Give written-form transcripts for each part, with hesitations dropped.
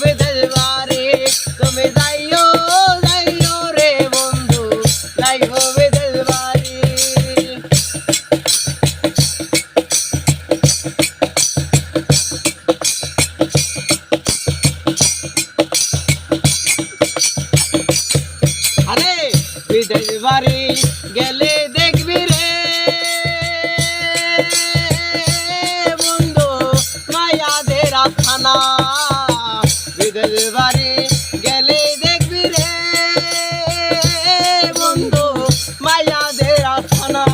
বিদেশ বাড়ি তুমি যাইও যাইও রে বন্ধু যাইও বিদেশ বাড়ি আরে বিদেশ বাড়ি গেলে দেখবি রে বন্ধু মায়াদের আস্থানা বিদেশ বাড়ি গেলে দেখবি রে বন্ধু মায়াদের আস্থানা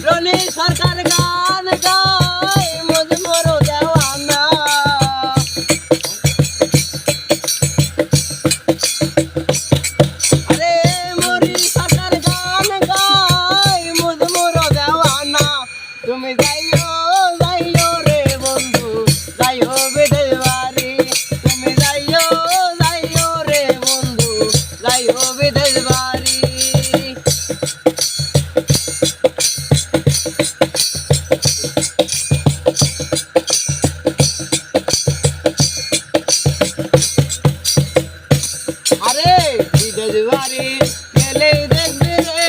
রনি সরকার গান গায় মজমুর দেওয়ানা আরে মরি সরকার গান গায় মজমুর দেওয়ানা তুমি যাইও যাইও রে বন্ধু যাইও বিদেশ বাড়ি তুমি যাইও যাইও রে বন্ধু যাইও বিদেশ বাড়ি আরে বিদেশ বাড়ি গেলে দেখবি রে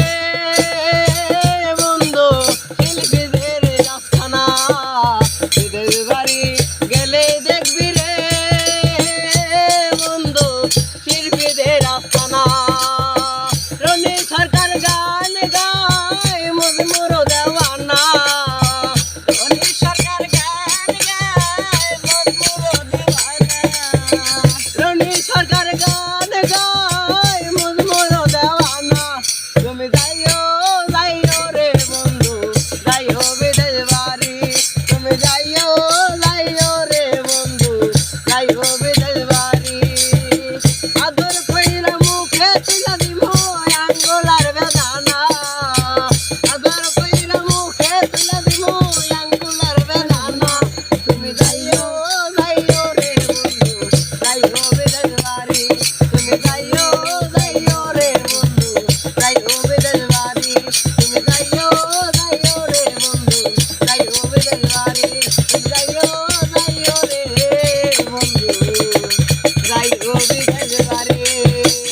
বন্ধু শিল্পীদের আস্থানা বিদেশ বাড়ি গেলে দেখবি রে বন্ধু শিল্পীদের আস্থানা রনি সরকার গান গায় মজমুর দেওয়ানা রনি সরকার গান গায় মজমুর দেওয়ানা রনি সরকার গান গায় মজমুর দেওয়ানা তুমি যাইও যাইও রে বন্ধু যাইও বিদেশ বাড়ি তুমি যাইও যাইও রে বন্ধু যাইও বিদেশ বাড়ি আদর কইরা মুখে তুলা দিব আঙ্গুলার বেদানা আদর কইরা মুখে তুলা দিব আঙ্গুলার বেদানা তুমি যাইও যাইও রে বন্ধু যাইও বিদেশ বাড়ি তুমি যাইও যাইও রে বন্ধু যাইও বিদেশ বাড়ি তুমি যাইও যাইও রে বন্ধু যাইও বিদেশ বাড়ি তুমি যাইও যাইও রে বন্ধু যাইও বিদেশ বাড়ি